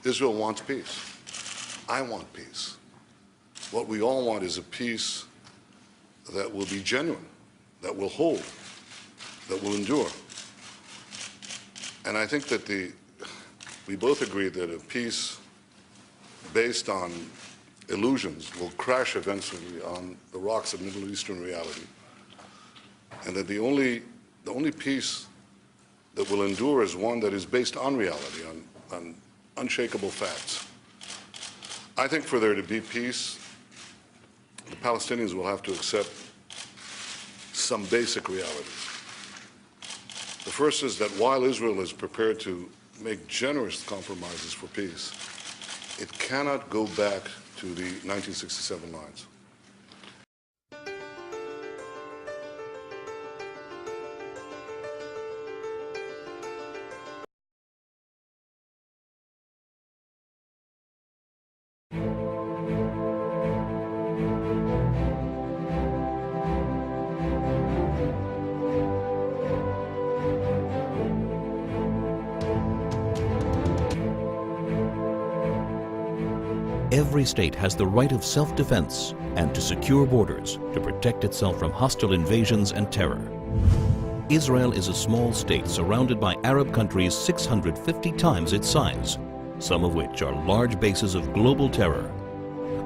Israel wants peace. I want peace. What we all want is a peace that will be genuine, that will hold, that will endure. And I think that we both agree that a peace based on illusions will crash eventually on the rocks of Middle Eastern reality. And that the only peace that will endure is one that is based on reality, on unshakable facts. I think for there to be peace, the Palestinians will have to accept some basic realities. The first is that while Israel is prepared to make generous compromises for peace, it cannot go back to the 1967 lines. Every state has the right of self-defense and to secure borders to protect itself from hostile invasions and terror. Israel is a small state surrounded by Arab countries 650 times its size, some of which are large bases of global terror.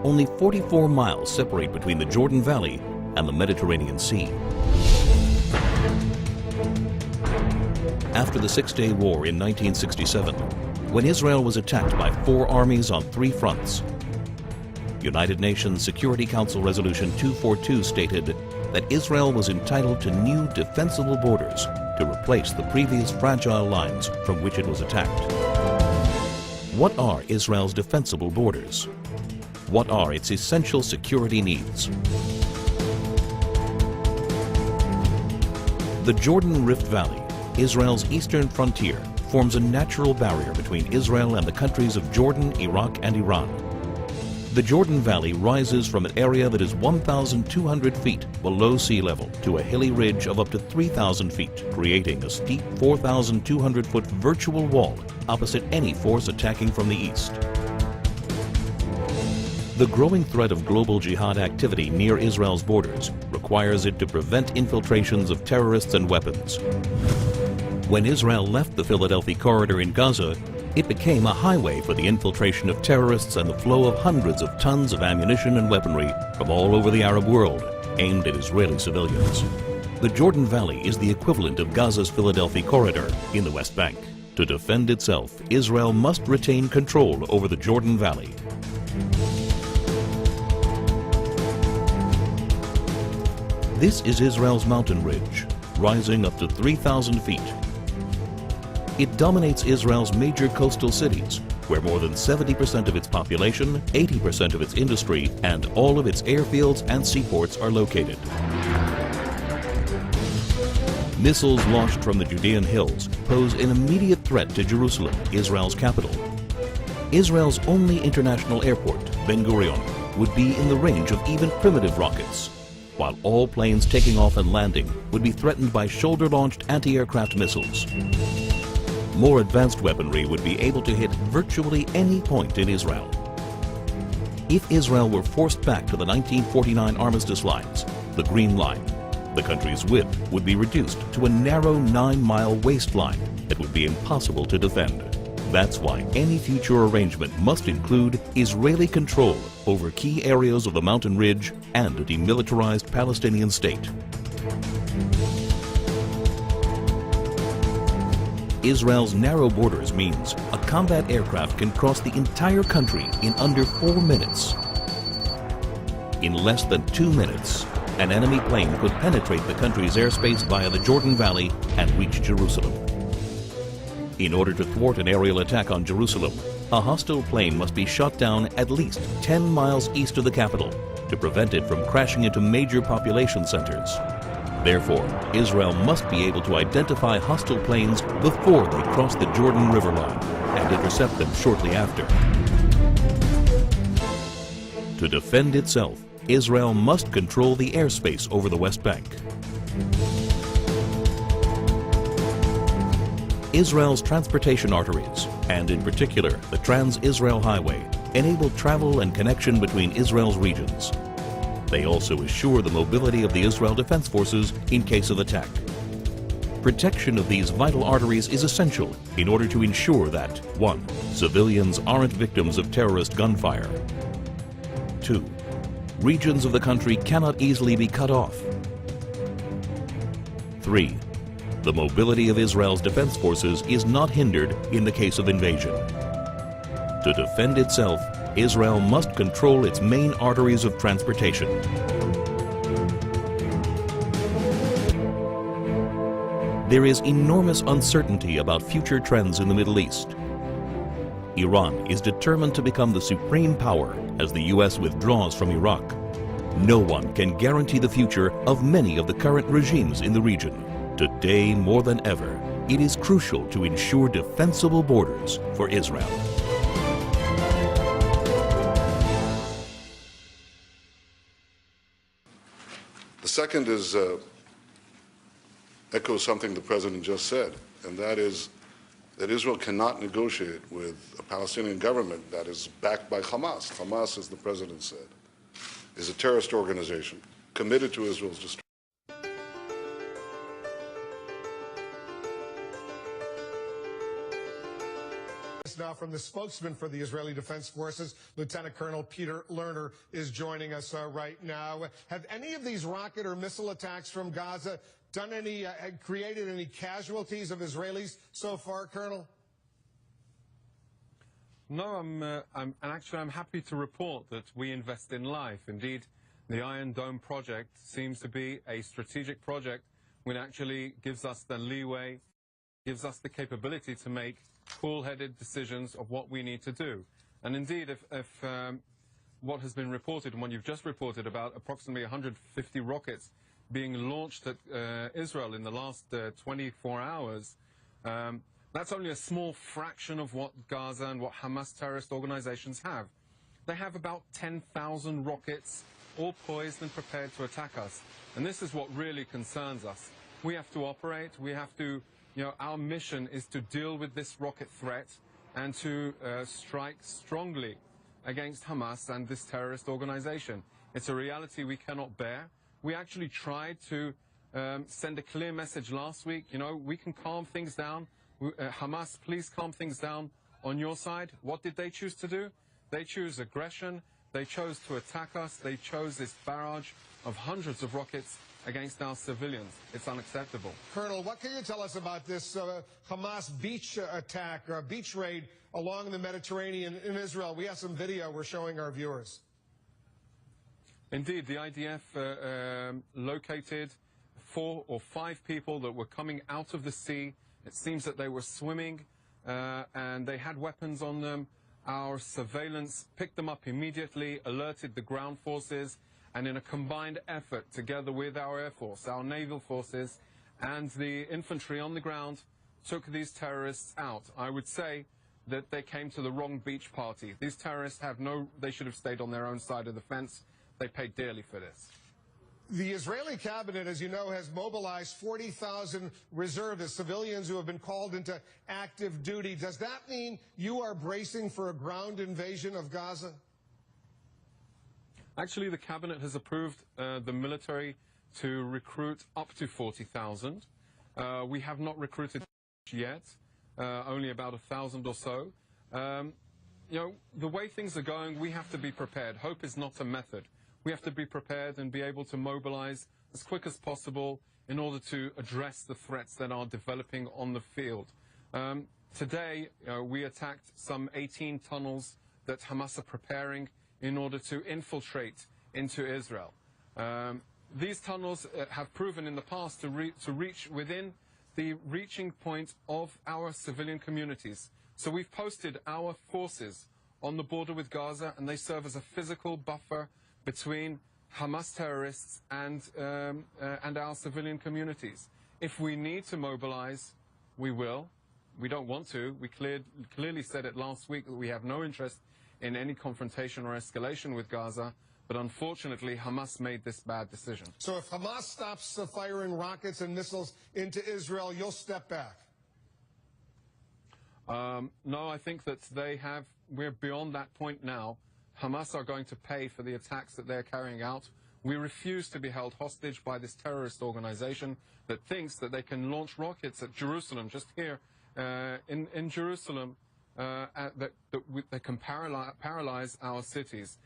Only 44 miles separate between the Jordan Valley and the Mediterranean Sea. After the Six-Day War in 1967, when Israel was attacked by 4 armies on 3 fronts, United Nations Security Council Resolution 242 stated that Israel was entitled to new defensible borders to replace the previous fragile lines from which it was attacked. What are Israel's defensible borders? What are its essential security needs? The Jordan Rift Valley, Israel's eastern frontier, forms a natural barrier between Israel and the countries of Jordan, Iraq, and Iran. The Jordan Valley rises from an area that is 1,200 feet below sea level to a hilly ridge of up to 3,000 feet, creating a steep 4,200-foot virtual wall opposite any force attacking from the east. The growing threat of global jihad activity near Israel's borders requires it to prevent infiltrations of terrorists and weapons. When Israel left the Philadelphia corridor in Gaza, it became a highway for the infiltration of terrorists and the flow of hundreds of tons of ammunition and weaponry from all over the Arab world, aimed at Israeli civilians. The Jordan Valley is the equivalent of Gaza's Philadelphia corridor in the West Bank. To defend itself, Israel must retain control over the Jordan Valley. This is Israel's mountain ridge, rising up to 3,000 feet. It dominates Israel's major coastal cities, where more than 70% of its population, 80% of its industry, and all of its airfields and seaports are located. Missiles launched from the Judean hills pose an immediate threat to Jerusalem, Israel's capital. Israel's only international airport, Ben Gurion, would be in the range of even primitive rockets, while all planes taking off and landing would be threatened by shoulder-launched anti-aircraft missiles. More advanced weaponry would be able to hit virtually any point in Israel. If Israel were forced back to the 1949 armistice lines, the Green Line, the country's width would be reduced to a narrow 9-mile waistline that would be impossible to defend. That's why any future arrangement must include Israeli control over key areas of the mountain ridge and a demilitarized Palestinian state. Israel's narrow borders means a combat aircraft can cross the entire country in under 4 minutes. In less than 2 minutes, an enemy plane could penetrate the country's airspace via the Jordan Valley and reach Jerusalem. In order to thwart an aerial attack on Jerusalem, a hostile plane must be shot down at least 10 miles east of the capital to prevent it from crashing into major population centers. Therefore, Israel must be able to identify hostile planes before they cross the Jordan River line and intercept them shortly after. To defend itself, Israel must control the airspace over the West Bank. Israel's transportation arteries, and in particular the Trans-Israel Highway, enable travel and connection between Israel's regions. They also assure the mobility of the Israel Defense Forces in case of attack. Protection of these vital arteries is essential in order to ensure that 1. Civilians aren't victims of terrorist gunfire. 2. Regions of the country cannot easily be cut off. 3. The mobility of Israel's defense forces is not hindered in the case of invasion. To defend itself, Israel must control its main arteries of transportation. There is enormous uncertainty about future trends in the Middle East. Iran is determined to become the supreme power as the U.S. withdraws from Iraq. No one can guarantee the future of many of the current regimes in the region. Today, more than ever, it is crucial to ensure defensible borders for Israel. The second is echoes something the President just said, and that is that Israel cannot negotiate with a Palestinian government that is backed by Hamas. Hamas, as the President said, is a terrorist organization committed to Israel's destruction. Now from the spokesman for the Israeli Defense Forces, Lieutenant Colonel Peter Lerner is joining us right now. Have any of these rocket or missile attacks from Gaza done any, created any casualties of Israelis so far, Colonel? No, I'm happy to report that we invest in life. Indeed, the Iron Dome project seems to be a strategic project which actually gives us the leeway, gives us the capability to make cool-headed decisions of what we need to do. And indeed, if what has been reported and what you've just reported about approximately 150 rockets being launched at Israel in the last 24 hours, that's only a small fraction of what Gaza and what Hamas terrorist organizations have. They have about 10,000 rockets, all poised and prepared to attack us. And this is what really concerns us. We have to operate, we have to, our mission is to deal with this rocket threat and to strike strongly against Hamas and this terrorist organization. It's a reality we cannot bear. We actually tried to send a clear message last week. We can calm things down. Hamas, please calm things down on your side. What did they choose to do? They choose aggression. They chose to attack us. They chose this barrage of hundreds of rockets against our civilians. It's unacceptable. Colonel, what can you tell us about this Hamas beach attack, or beach raid along the Mediterranean in Israel? We have some video we're showing our viewers. Indeed, the IDF located 4 or 5 people that were coming out of the sea. It seems that they were swimming and they had weapons on them. Our surveillance picked them up immediately, alerted the ground forces, and in a combined effort, together with our Air Force, our naval forces, and the infantry on the ground, took these terrorists out. I would say that they came to the wrong beach party. These terrorists they should have stayed on their own side of the fence. They paid dearly for this. The Israeli cabinet, as you know, has mobilized 40,000 reservists, civilians who have been called into active duty. Does that mean you are bracing for a ground invasion of Gaza? Actually, the cabinet has approved the military to recruit up to 40,000. We have not recruited yet, only about 1,000 or so. The way things are going, we have to be prepared. Hope is not a method. We have to be prepared and be able to mobilize as quick as possible in order to address the threats that are developing on the field. Today, we attacked some 18 tunnels that Hamas are preparing in order to infiltrate into Israel. These tunnels have proven in the past to reach within the reaching point of our civilian communities. So we've posted our forces on the border with Gaza, and they serve as a physical buffer between Hamas terrorists and our civilian communities. If we need to mobilize, we will. We don't want to. We clearly said it last week that we have no interest in any confrontation or escalation with Gaza, but unfortunately Hamas made this bad decision. So if Hamas stops firing rockets and missiles into Israel, you'll step back? No, I think that we're beyond that point now. Hamas are going to pay for the attacks that they're carrying out. We refuse to be held hostage by this terrorist organization that thinks that they can launch rockets at Jerusalem, just here in Jerusalem, that they can paralyze our cities.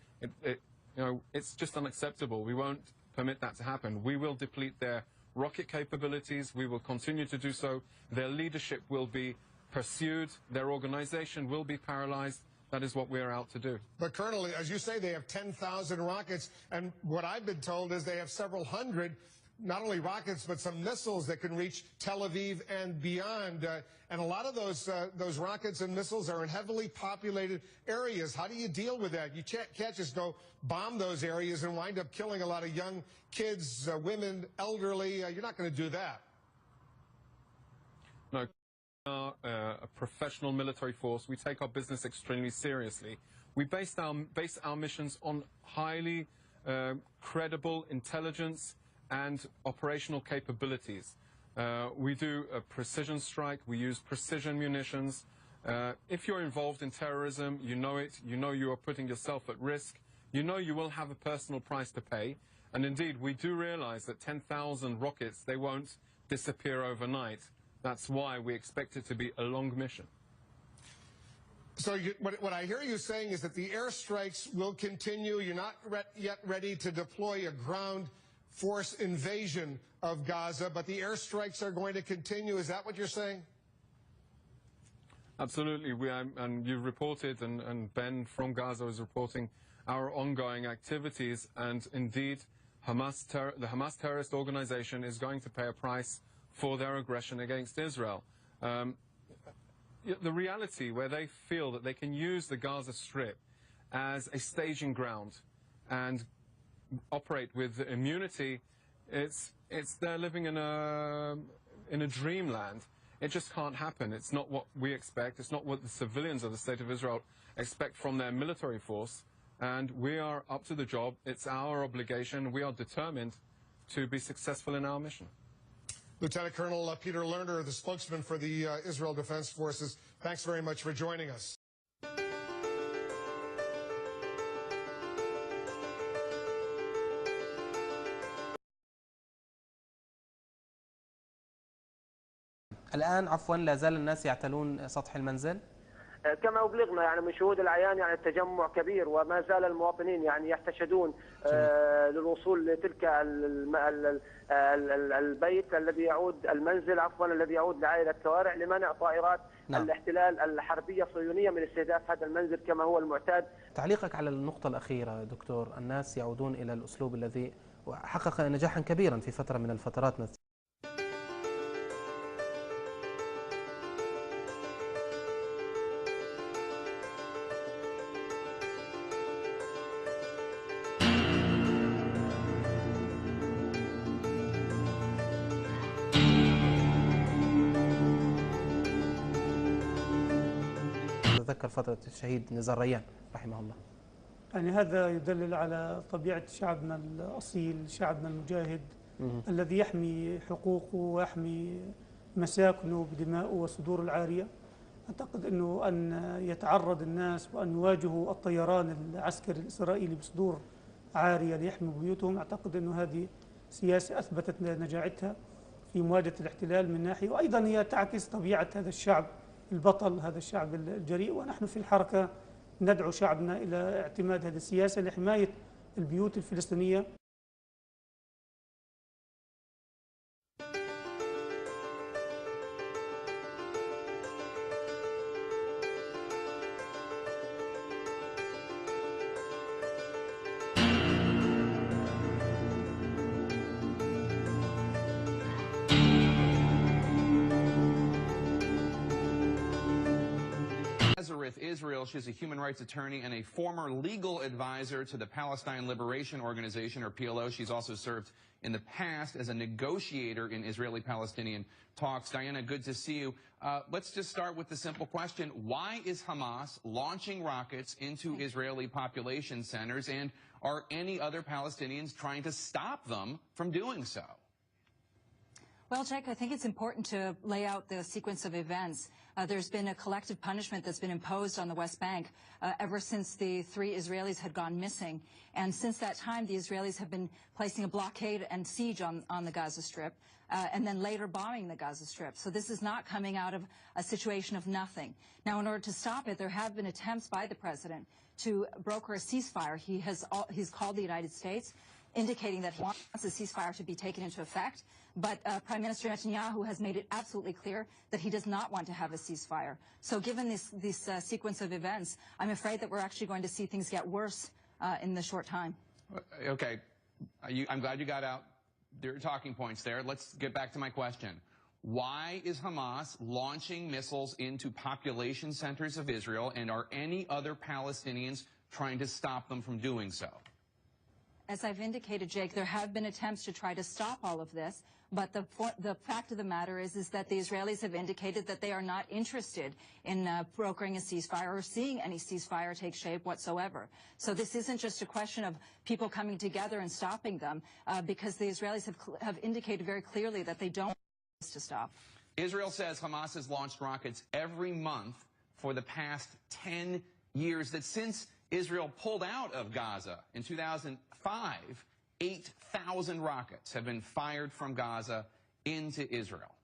It's just unacceptable. We won't permit that to happen. We will deplete their rocket capabilities. We will continue to do so. Their leadership will be pursued. Their organization will be paralyzed. That is what we're out to do. But Colonel, as you say, they have 10,000 rockets, and what I've been told is they have several hundred, not only rockets, but some missiles that can reach Tel Aviv and beyond. And a lot of those rockets and missiles are in heavily populated areas. How do you deal with that? You can't just go bomb those areas and wind up killing a lot of young kids, women, elderly. You're not going to do that. No. A professional military force. We take our business extremely seriously. We base our missions on highly credible intelligence and operational capabilities. We do a precision strike. We use precision munitions. If you're involved in terrorism, you know it. You know you are putting yourself at risk. You know you will have a personal price to pay. And indeed, we do realize that 10,000 rockets, they won't disappear overnight. That's why we expect it to be a long mission. So what I hear you saying is that the airstrikes will continue. You're not yet ready to deploy a ground force invasion of Gaza, but the airstrikes are going to continue. Is that what you're saying? Absolutely. And you've reported, and Ben from Gaza is reporting our ongoing activities. And indeed, the Hamas terrorist organization is going to pay a price for their aggression against Israel. The reality where they feel that they can use the Gaza Strip as a staging ground and operate with immunity, they're living in a dreamland. It just can't happen. It's not what we expect. It's not what the civilians of the State of Israel expect from their military force. And we are up to the job. It's our obligation. We are determined to be successful in our mission. Lieutenant Colonel Peter Lerner, the spokesman for the Israel Defense Forces, thanks very much for joining us. الآن عفوا لا زال الناس يعتلون سطح المنزل؟ كما أبلغنا يعني من شهود العيان يعني التجمع كبير، وما زال المواطنين يعني يحتشدون للوصول لتلك البيت الذي يعود المنزل الذي يعود لعائلة كوارع لمنع طائرات الاحتلال الحربية الصهيونية من استهداف هذا المنزل كما هو المعتاد. تعليقك على النقطة الأخيرة دكتور، الناس يعودون إلى الأسلوب الذي حقق نجاحا كبيرا في فترة من الفترات. تذكر فترة الشهيد نزار ريان رحمه الله. يعني هذا يدلل على طبيعة شعبنا الأصيل، شعبنا المجاهد الذي يحمي حقوقه ويحمي مساكنه بدمائه وصدور العارية. أعتقد أنه أن يتعرض الناس وأن يواجهوا الطيران العسكري الإسرائيلي بصدور عارية ليحموا بيوتهم، أعتقد أنه هذه سياسة أثبتت نجاعتها في مواجهة الاحتلال من ناحية، وأيضا هي تعكس طبيعة هذا الشعب البطل، هذا الشعب الجريء. ونحن في الحركة ندعو شعبنا إلى اعتماد هذه السياسة لحماية البيوت الفلسطينية. Israel. She's a human rights attorney and a former legal advisor to the Palestine Liberation Organization, or PLO. She's also served in the past as a negotiator in Israeli-Palestinian talks. Diana, good to see you. Let's just start with the simple question. Why is Hamas launching rockets into Israeli population centers, and are any other Palestinians trying to stop them from doing so? Well, Jake, I think it's important to lay out the sequence of events. There's been a collective punishment that's been imposed on the West Bank ever since the 3 Israelis had gone missing. And since that time, the Israelis have been placing a blockade and siege on the Gaza Strip, and then later bombing the Gaza Strip. So this is not coming out of a situation of nothing. Now, in order to stop it, there have been attempts by the president to broker a ceasefire. He's called the United States, indicating that he wants the ceasefire to be taken into effect. But Prime Minister Netanyahu has made it absolutely clear that he does not want to have a ceasefire. So given this sequence of events, I'm afraid that we're actually going to see things get worse in the short time. Okay. I'm glad you got out your talking points there. Let's get back to my question. Why is Hamas launching missiles into population centers of Israel, and are any other Palestinians trying to stop them from doing so? As I've indicated, Jake, there have been attempts to try to stop all of this, but the fact of the matter is that the Israelis have indicated that they are not interested in brokering a ceasefire or seeing any ceasefire take shape whatsoever. So this isn't just a question of people coming together and stopping them, because the Israelis have indicated very clearly that they don't want this to stop. Israel says Hamas has launched rockets every month for the past 10 years, that since Israel pulled out of Gaza in 2005, 8,000 rockets have been fired from Gaza into Israel.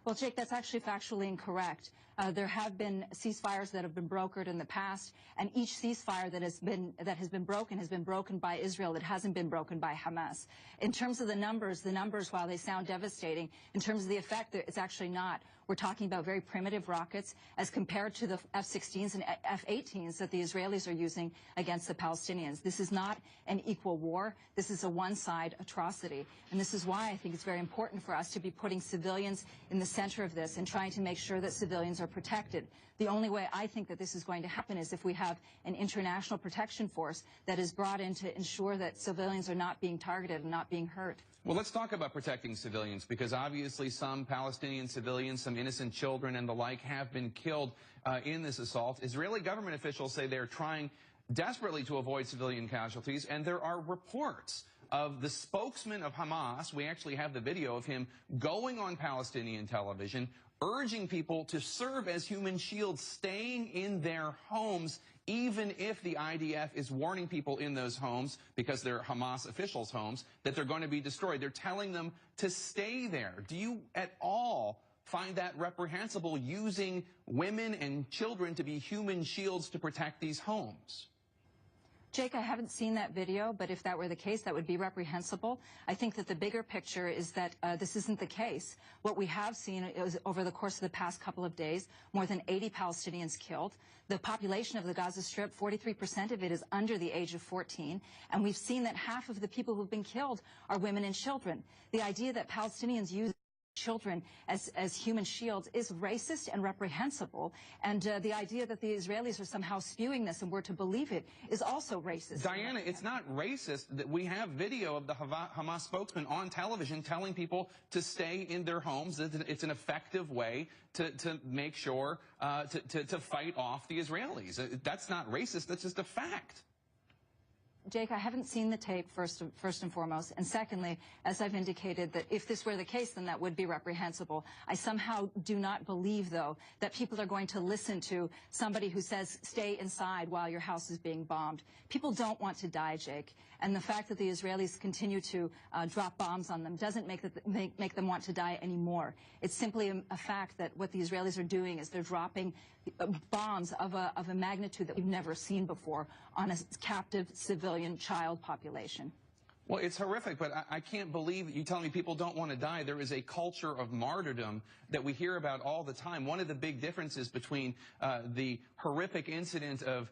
Well, Jake, that's actually factually incorrect. There have been ceasefires that have been brokered in the past, and each ceasefire that has been broken by Israel. It hasn't been broken by Hamas. In terms of the numbers, while they sound devastating, in terms of the effect, it's actually not. We're talking about very primitive rockets as compared to the F-16s and F-18s that the Israelis are using against the Palestinians. This is not an equal war. This is a one-side atrocity. And this is why I think it's very important for us to be putting civilians in the center of this and trying to make sure that civilians are protected. The only way I think that this is going to happen is if we have an international protection force that is brought in to ensure that civilians are not being targeted and not being hurt. Well, let's talk about protecting civilians, because obviously some Palestinian civilians, some innocent children and the like, have been killed in this assault. Israeli government officials say they're trying desperately to avoid civilian casualties, and there are reports of the spokesman of Hamas. We actually have the video of him going on Palestinian television, urging people to serve as human shields, staying in their homes, even if the IDF is warning people in those homes, because they're Hamas officials' homes, that they're going to be destroyed. They're telling them to stay there. Do you at all find that reprehensible, using women and children to be human shields to protect these homes? Jake, I haven't seen that video, but if that were the case, that would be reprehensible. I think that the bigger picture is that this isn't the case. What we have seen is, over the course of the past couple of days, more than 80 Palestinians killed. The population of the Gaza Strip, 43% of it is under the age of 14, and we've seen that half of the people who've been killed are women and children. The idea that Palestinians use children as human shields is racist and reprehensible, and the idea that the Israelis are somehow spewing this and we're to believe it is also racist. Diana, it's not racist that we have video of the Hamas spokesman on television telling people to stay in their homes. It's an effective way to make sure to fight off the Israelis. That's not racist, that's just a fact. Jake, I haven't seen the tape, first and foremost. And secondly, as I've indicated, that if this were the case, then that would be reprehensible. I somehow do not believe, though, that people are going to listen to somebody who says, stay inside while your house is being bombed. People don't want to die, Jake. And the fact that the Israelis continue to drop bombs on them doesn't make them want to die anymore. It's simply a fact that what the Israelis are doing is they're dropping bombs of a magnitude that we've never seen before on a captive civilian child population. Well, it's horrific, but I can't believe that you tell me people don't want to die. There is a culture of martyrdom that we hear about all the time. One of the big differences between the horrific incident of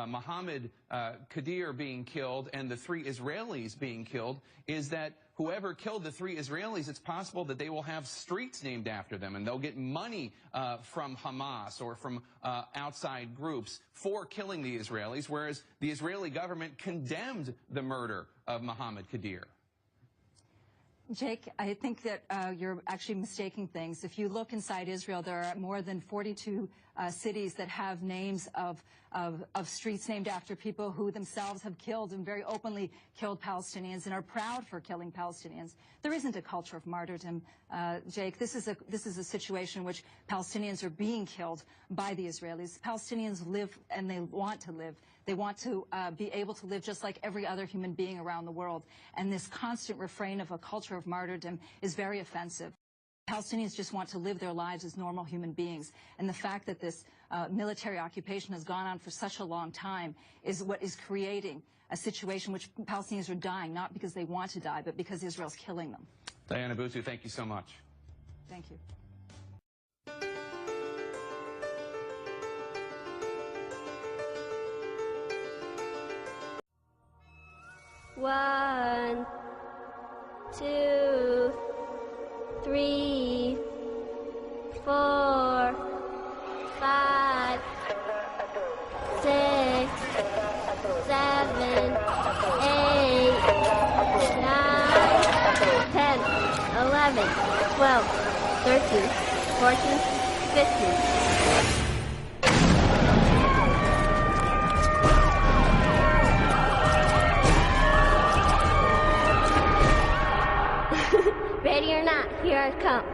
Mohammed Qadir being killed and the 3 Israelis being killed is that whoever killed the 3 Israelis, it's possible that they will have streets named after them, and they'll get money from Hamas or from outside groups for killing the Israelis, whereas the Israeli government condemned the murder of Mohammed Qadir. Jake, I think that you're actually mistaking things. If you look inside Israel, there are more than 42 cities that have names of streets named after people who themselves have killed and very openly killed Palestinians and are proud for killing Palestinians. There isn't a culture of martyrdom, Jake. This is a situation in which Palestinians are being killed by the Israelis. Palestinians live and they want to live. They want to be able to live just like every other human being around the world. And this constant refrain of a culture of martyrdom is very offensive. Palestinians just want to live their lives as normal human beings. And the fact that this military occupation has gone on for such a long time is what is creating a situation in which Palestinians are dying, not because they want to die, but because Israel's killing them. Diana Boutou, thank you so much. Thank you. One, 2, 3, 4, 5, 6, 7, 8, 9, 10, 11, 12, 13, 14, 15. Ready or not, here I come.